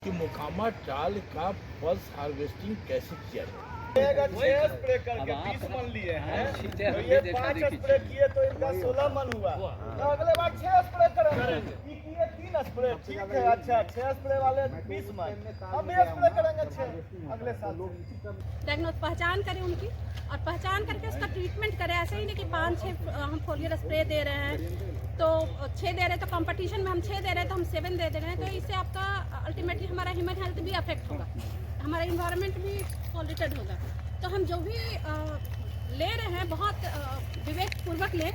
कि मोकामा टाल का पल्स हार्वेस्टिंग कैसे किया जाए। अगर 6 स्प्रे करके 20 मन लिए हैं तो ये 5 स्प्रे किए तो इनका 16 मन हुआ। तो अगले बार 6 स्प्रे करेंगे। ये किए 3 स्प्रे, ठीक है। अच्छा 6 स्प्रे वाले 20 मन, हम भी स्प्रे करेंगे 6 अगले साल। डायग्नोज पहचान करें उनकी और पहचान करके उसका ट्रीटमेंट करें। ऐसे ही नहीं कि 5-6 हम फोलियर स्प्रे दे रहे हैं तो 6 दे रहे हैं, तो कंपटीशन में हम 6 दे रहे हैं तो हम 7 दे रहे हैं, तो इससे आपका अल्टीमेटली हमारा ह्यूमन हेल्थ भी अफेक्ट होगा, हमारा इन्वायरमेंट भी पॉल्यूटेड होगा। तो हम जो भी ले रहे हैं बहुत विवेकपूर्वक लें।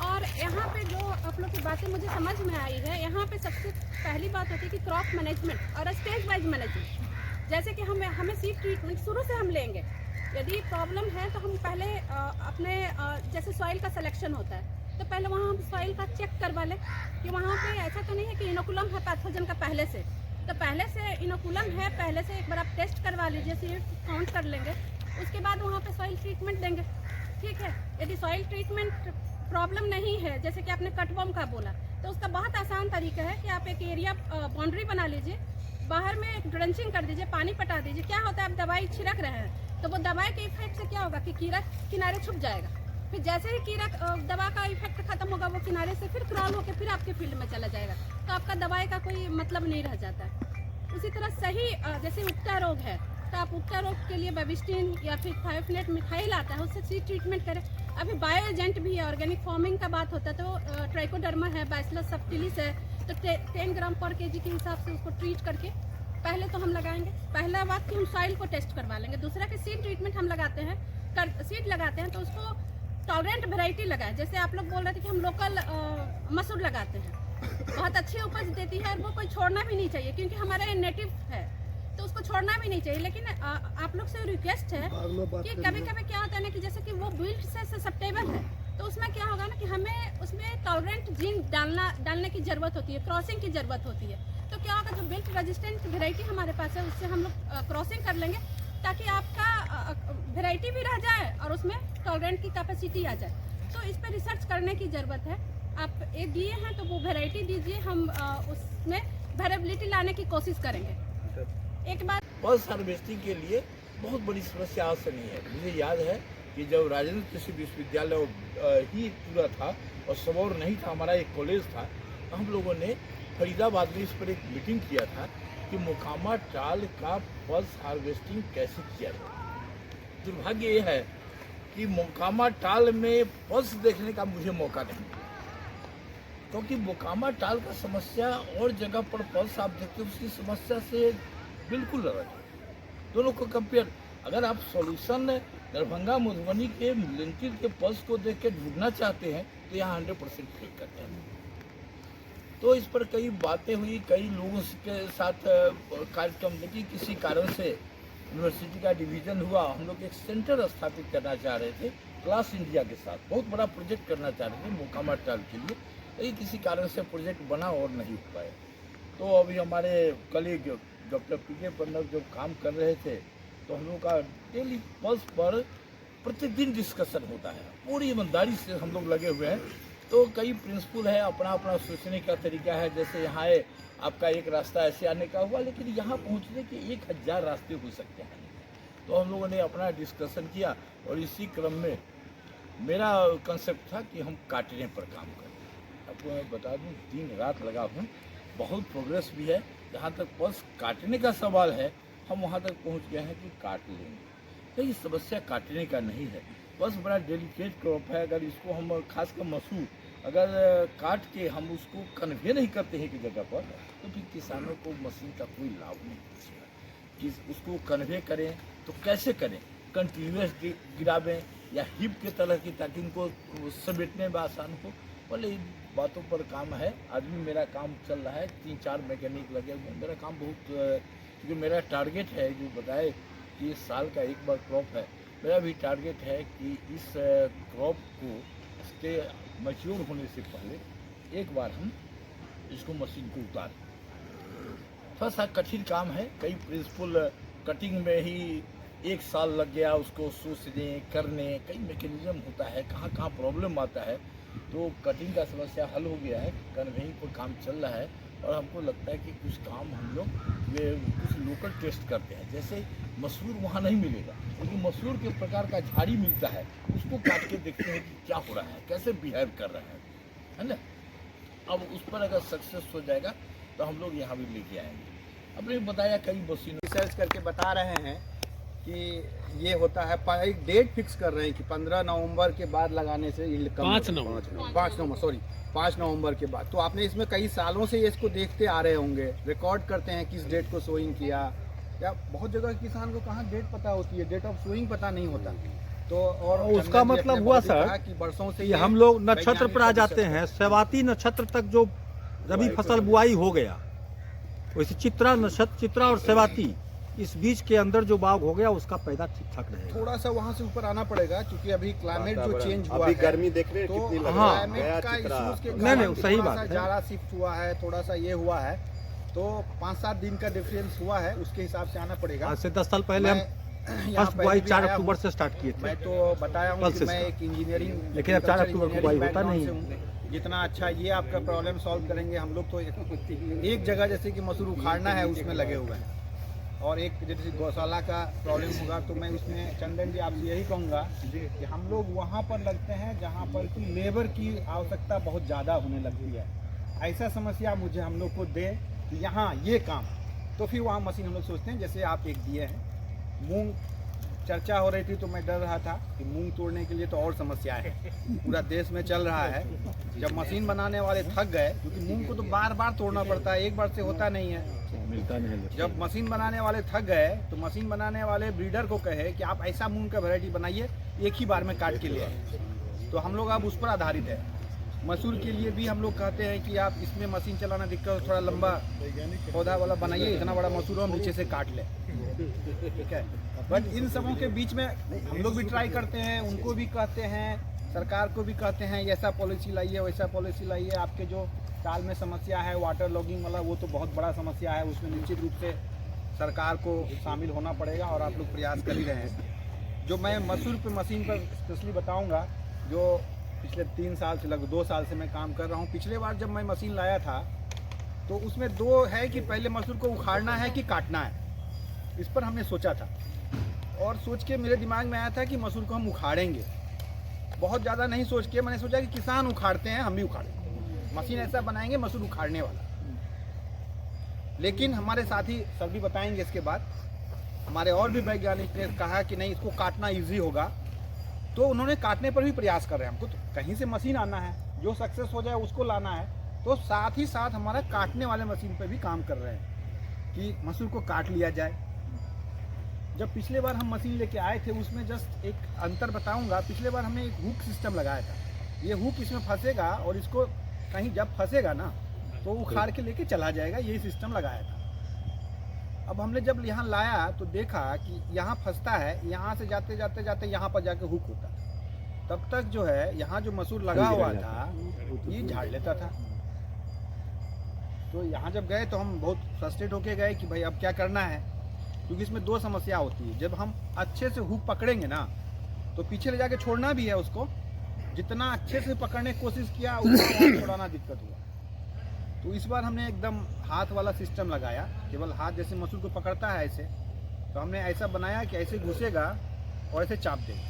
और यहाँ पे जो आप लोग की बातें मुझे समझ में आई है, यहाँ पे सबसे पहली बात होती है कि क्रॉप मैनेजमेंट और स्टेज वाइज मैनेजमेंट। जैसे कि हमें सीड ट्रीटमेंट शुरू से हम लेंगे। यदि प्रॉब्लम है तो हम पहले अपने जैसे सॉइल का सिलेक्शन होता है तो पहले वहाँ हम सॉइल का चेक करवा लें कि वहाँ पे ऐसा तो नहीं है कि इनोकुलम है पैथोजन का पहले से। तो पहले से इनोकुलम है, पहले से एक बार आप टेस्ट करवा लीजिए, सीड काउंट कर लेंगे, उसके बाद वहाँ पे सॉइल ट्रीटमेंट देंगे। ठीक है। यदि सॉइल ट्रीटमेंट प्रॉब्लम नहीं है, जैसे कि आपने कटवर्म का बोला, तो उसका बहुत आसान तरीका है कि आप एक एरिया बाउंड्री बना लीजिए, बाहर में एक ड्रेंचिंग कर दीजिए, पानी पटा दीजिए। क्या होता है, आप दवाई छिड़क रहे हैं तो वो दवाई के इफेक्ट से क्या होगा कि कीड़ा किनारे छुप जाएगा। फिर जैसे ही कीड़ा दवा का इफेक्ट खत्म होगा, वो किनारे से फिर क्रॉल होकर फिर आपके फील्ड में चला जाएगा, तो आपका दवाई का कोई मतलब नहीं रह जाता है। उसी तरह सही जैसे उक्टा रोग है तो आप उक्टा रोग के लिए बेबिस्टिन या फिर थायोफिनेट मिथाइल आता है, उससे सीड ट्रीटमेंट करें। अभी बायो एजेंट भी है, ऑर्गेनिक फार्मिंग का बात होता है तो ट्राइकोडर्मा है, बैसिलस सबटिलिस है, तो 10 ग्राम पर केजी के हिसाब से उसको ट्रीट करके पहले तो हम लगाएंगे। पहला बात कि हम सॉइल को टेस्ट करवा लेंगे। दूसरा कि सीड ट्रीटमेंट हम लगाते हैं, सीड लगाते हैं तो उसको टॉलरेंट वेराइटी लगाएं। जैसे आप लोग बोल रहे थे कि हम लोकल मसूर लगाते हैं, बहुत अच्छी उपज देती है और वो कोई छोड़ना भी नहीं चाहिए क्योंकि हमारा नेटिव है, तो उसको छोड़ना भी नहीं चाहिए। लेकिन आप लोग से रिक्वेस्ट है कि कभी कभी क्या होता है ना कि जैसे कि वो बिल्ट से ससेप्टेबल है, तो उसमें क्या होगा ना कि हमें उसमें टॉलरेंट जीन डालने की ज़रूरत होती है, क्रॉसिंग की ज़रूरत होती है। तो क्या होगा, जो बिल्ट रेजिस्टेंट वेराइटी हमारे पास है उससे हम लोग क्रॉसिंग कर लेंगे ताकि आपका वेराइटी भी रह जाए और उसमें टॉलरेंट की कैपेसिटी आ जाए। तो इस पर रिसर्च करने की ज़रूरत है। आप एक दिए हैं तो वो वेराइटी दीजिए, हम उसमें वेरिएबिलिटी लाने की कोशिश करेंगे। एक बात, पल्स हार्वेस्टिंग के लिए बहुत बड़ी समस्या आज से नहीं है। मुझे याद है कि जब राजेंद्र कृषि विश्वविद्यालय ही पूरा था और सबौर नहीं था, हमारा एक कॉलेज था, तो हम लोगों ने फरीदाबाद में इस पर एक मीटिंग किया था कि मोकामा टाल का पल्स हार्वेस्टिंग कैसे किया जाए। दुर्भाग्य ये है कि मोकामा टाल में पल्स देखने का मुझे मौका नहीं मिला, क्योंकि मोकामा टाल का समस्या और जगह पर पल्स आप देखते हो उसकी समस्या से बिल्कुल अलग है। दोनों को कंपेयर, अगर आप सॉल्यूशन दरभंगा मधुबनी के लेंटिल के पल्स को देख के ढूंढना चाहते हैं तो यहाँ 100% फेल करते हैं। तो इस पर कई बातें हुई, कई लोगों के साथ कार्यक्रम देखिए, किसी कारण से यूनिवर्सिटी का डिवीज़न हुआ, हम लोग एक सेंटर स्थापित करना चाह रहे थे क्लास इंडिया के साथ, बहुत बड़ा प्रोजेक्ट करना चाह रहे थे मोकामा टाल के लिए, लेकिन किसी कारण से प्रोजेक्ट बना और नहीं हो पाया। तो अभी हमारे कलीग डॉक्टर पी.के. पन्नग जब काम कर रहे थे तो हम लोग का डेली पल्स पर प्रतिदिन डिस्कशन होता है, पूरी ईमानदारी से हम लोग लगे हुए हैं। तो कई प्रिंसिपल है, अपना अपना सोचने का तरीका है। जैसे यहाँ है आपका एक रास्ता ऐसे आने का हुआ, लेकिन यहाँ पहुँचने के 1000 रास्ते हो सकते हैं। तो हम लोगों ने अपना डिस्कशन किया और इसी क्रम में मेरा कंसेप्ट था कि हम काटने पर काम करें। आपको मैं बता दूं, दिन रात लगा हूँ, बहुत प्रोग्रेस भी है। जहाँ तक पल्स काटने का सवाल है, हम वहाँ तक पहुँच गए हैं कि काट लेंगे। तो ये समस्या काटने का नहीं है, पल्स बड़ा डेलिकेट क्रॉप है। अगर इसको हम खासकर मसूर अगर काट के हम उसको कन्वे नहीं करते हैं की जगह पर, तो फिर किसानों को मशीन का कोई लाभ नहीं पहुँचेगा। कि उसको कन्वे करें तो कैसे करें, कंटिन्यूस गिरावें या हिप के तरह की, ताकि इनको समेटने में आसान हो। भले इन बातों पर काम है, आज भी मेरा काम चल रहा है, 3-4 मैकेनिक लगे हुए हैं। मेरा काम बहुत, क्योंकि मेरा टारगेट है जो बताए कि इस साल का एक बार क्रॉप है, मेरा भी टारगेट है कि इस क्रॉप को इसके मैच्योर होने से पहले एक बार हम इसको मशीन को उतारें। थोड़ा सा कठिन काम है, कई प्रिंसिपल कटिंग में ही 1 साल लग गया उसको सोचने करने, कई मैकेनिज्म होता है, कहाँ कहाँ प्रॉब्लम आता है। तो कटिंग का समस्या हल हो गया है, कन्वेइंग पर काम चल रहा है और हमको लगता है कि कुछ काम हम लोग कुछ लोकल टेस्ट करते हैं। जैसे मसूर वहाँ नहीं मिलेगा, लेकिन मसूर के प्रकार का झाड़ी मिलता है, उसको काट के देखते हैं कि क्या हो रहा है, कैसे बिहेव कर रहा है ना। अब उस पर अगर सक्सेस हो जाएगा तो हम लोग यहाँ भी लेके आएंगे। आपने बताया कई मशीनों रिसर्च करके बता रहे हैं कि ये होता है, एक डेट फिक्स कर रहे हैं कि 15 नवंबर के बाद लगाने से यील्ड कम 5 नवंबर के बाद। तो आपने इसमें कई सालों से ये इसको देखते आ रहे होंगे, रिकॉर्ड करते हैं किस डेट को सोइंग किया, या बहुत जगह किसान को कहाँ डेट पता होती है, डेट ऑफ सोइंग पता नहीं होता। तो और उसका मतलब हुआ सर कि बरसों से ये हम लोग नक्षत्र पर आ जाते हैं। सेवाती नक्षत्र तक जो रबी फसल बुआई हो गया, वैसे चित्रा नक्षत्र, चित्रा और सेवाती इस बीच के अंदर जो बाग हो गया उसका पैदा ठीक ठाक रहेगा। थोड़ा सा वहाँ से ऊपर आना पड़ेगा क्योंकि अभी क्लाइमेट जो चेंज हुआ है, गर्मी देख रहे हैं तो कितनी लग हाँ, रही है। क्लाइमेट का इश्यूज के नहीं, सही बात है। ज़्यादा शिफ्ट हुआ है, थोड़ा सा ये हुआ है, तो 5-7 दिन का डिफरेंस हुआ है, उसके हिसाब से आना पड़ेगा। आज से 10 साल पहले हम फर्स्ट बुआई 4 अक्टूबर से स्टार्ट किए थे। मैं तो बताया हूँ कि मैं एक इंजीनियरिंग, लेकिन अब 4 अक्टूबर को बुआई होता नहीं है। जितना अच्छा ये आपका प्रॉब्लम सॉल्व करेंगे हम लोग, तो एक जगह जैसे कि मसूर उखाड़ना है उसमें लगे हुए हैं, और एक जैसे गौशाला का प्रॉब्लम होगा, तो मैं उसमें चंदन जी आपसे यही कहूँगा कि हम लोग वहाँ पर लगते हैं जहाँ पर कि लेबर की आवश्यकता बहुत ज़्यादा होने लगती है। ऐसा समस्या मुझे हम लोग को दे कि यहाँ ये काम, तो फिर वहाँ मशीन हम लोग सोचते हैं। जैसे आप एक दिए हैं, मूंग चर्चा हो रही थी तो मैं डर रहा था कि मूंग तोड़ने के लिए तो और समस्या है, पूरा देश में चल रहा है। जब मशीन बनाने वाले थक गए, क्योंकि मूंग को तो बार बार तोड़ना पड़ता है, एक बार से होता नहीं है, मिलता नहीं। जब मशीन बनाने वाले थक गए तो मशीन बनाने वाले ब्रीडर को कहे कि आप ऐसा मूंग का वैरायटी बनाइए, एक ही बार में काट के ले आए। तो हम लोग अब उस पर आधारित है। मसूर के लिए भी हम लोग कहते हैं कि आप इसमें मशीन चलाना दिक्कत हो, थोड़ा लंबा पौधा वाला बनाइए, इतना बड़ा मसूर हम नीचे से काट लें, ठीक है। बट इन सबों के बीच में हम लोग भी ट्राई करते हैं, उनको भी कहते हैं, सरकार को भी कहते हैं ऐसा पॉलिसी लाइए, वैसा पॉलिसी लाइए। आपके जो साल में समस्या है वाटर लॉगिंग वाला, वो तो बहुत बड़ा समस्या है, उसमें निश्चित रूप से सरकार को शामिल होना पड़ेगा, और आप लोग प्रयास कर ही रहे हैं। जो मैं मसूर पे मशीन पर स्पेशली बताऊंगा, जो पिछले 3 साल से लगभग 2 साल से मैं काम कर रहा हूँ। पिछले बार जब मैं मशीन लाया था तो उसमें 2 है कि पहले मसूर को उखाड़ना है कि काटना है, इस पर हमने सोचा था, और सोच के मेरे दिमाग में आया था कि मसूर को हम उखाड़ेंगे। बहुत ज़्यादा नहीं सोच के मैंने सोचा कि किसान उखाड़ते हैं, हम भी उखाड़ेंगे, मशीन ऐसा बनाएंगे मसूर उखाड़ने वाला। लेकिन हमारे साथी सब भी बताएंगे इसके बाद, हमारे और भी वैज्ञानिक ने कहा कि नहीं, इसको काटना ईजी होगा, तो उन्होंने काटने पर भी प्रयास कर रहे हैं। हमको तो कहीं से मशीन आना है, जो सक्सेस हो जाए उसको लाना है, तो साथ ही साथ हमारा काटने वाले मशीन पर भी काम कर रहे हैं कि मसूर को काट लिया जाए। जब पिछले बार हम मशीन लेके आए थे, उसमें जस्ट एक अंतर बताऊंगा। पिछले बार हमने एक हुक सिस्टम लगाया था, ये हुक इसमें फंसेगा और इसको कहीं जब फंसेगा ना तो उखाड़ के लेके चला जाएगा, यही सिस्टम लगाया था। अब हमने जब यहाँ लाया तो देखा कि यहाँ फंसता है, यहाँ से जाते जाते जाते यहाँ पर जाके हुक होता था। तब तक जो है यहाँ जो मसूर लगा हुआ था ये झाड़ लेता था। तो यहाँ जब गए तो हम बहुत फ्रस्ट्रेट होके गए कि भाई अब क्या करना है, क्योंकि इसमें 2 समस्या होती है। जब हम अच्छे से हुक पकड़ेंगे ना तो पीछे ले जाके छोड़ना भी है उसको, जितना अच्छे से पकड़ने की कोशिश किया उतना छोड़ाना दिक्कत हुआ। तो इस बार हमने एकदम हाथ वाला सिस्टम लगाया, केवल हाथ जैसे मसूर को पकड़ता है ऐसे, तो हमने ऐसा बनाया कि ऐसे घुसेगा और ऐसे चाप देगा,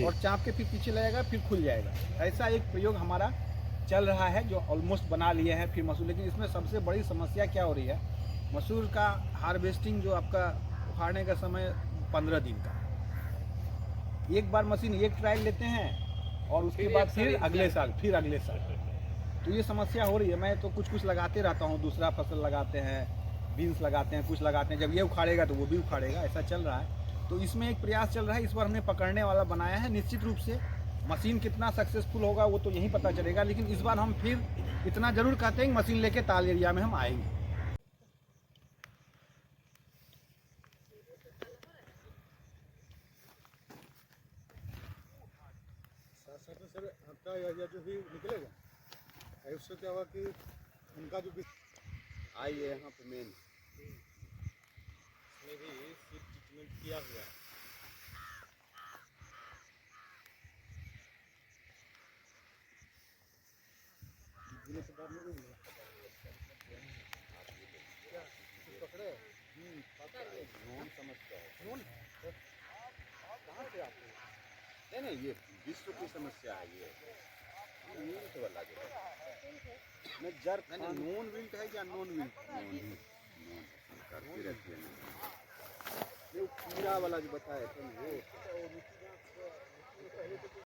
और चाप के फिर पीछे लगेगा, फिर खुल जाएगा। ऐसा एक प्रयोग हमारा चल रहा है, जो ऑलमोस्ट बना लिए हैं फिर मसूर। लेकिन इसमें सबसे बड़ी समस्या क्या हो रही है, मसूर का हार्वेस्टिंग जो आपका उखाड़ने का समय 15 दिन का, एक बार मशीन एक ट्रायल लेते हैं और उसके बाद फिर अगले साल, फिर अगले साल। तो ये समस्या हो रही है। मैं तो कुछ लगाते रहता हूँ, दूसरा फसल लगाते हैं, बीन्स लगाते हैं, कुछ लगाते हैं, जब ये उखाड़ेगा तो वो भी उखाड़ेगा, ऐसा चल रहा है। तो इसमें एक प्रयास चल रहा है, इस बार हमने पकड़ने वाला बनाया है। निश्चित रूप से मशीन कितना सक्सेसफुल होगा वो तो यहीं पता चलेगा, लेकिन इस बार हम फिर इतना जरूर कहते हैं मशीन लेके ताल एरिया में हम आएंगे। सर आपका या जो भी निकलेगा उससे क्या हुआ कि उनका जो आइए यहाँ पे मेन इसमें भी सीड ट्रीटमेंट किया हुआ है। जिले से बाहर नहीं मिले क्या कुछ पकड़े नॉन समझता है नून कहाँ से आते हैं नहीं नहीं ये विश्व की समस्या है ये नीट वाला जो है मैं जर नहीं नहीं नॉन विल्ट है या नॉन विल्ट नॉन करती रहती है ना ये कीड़ा वाला जो बताए थे वो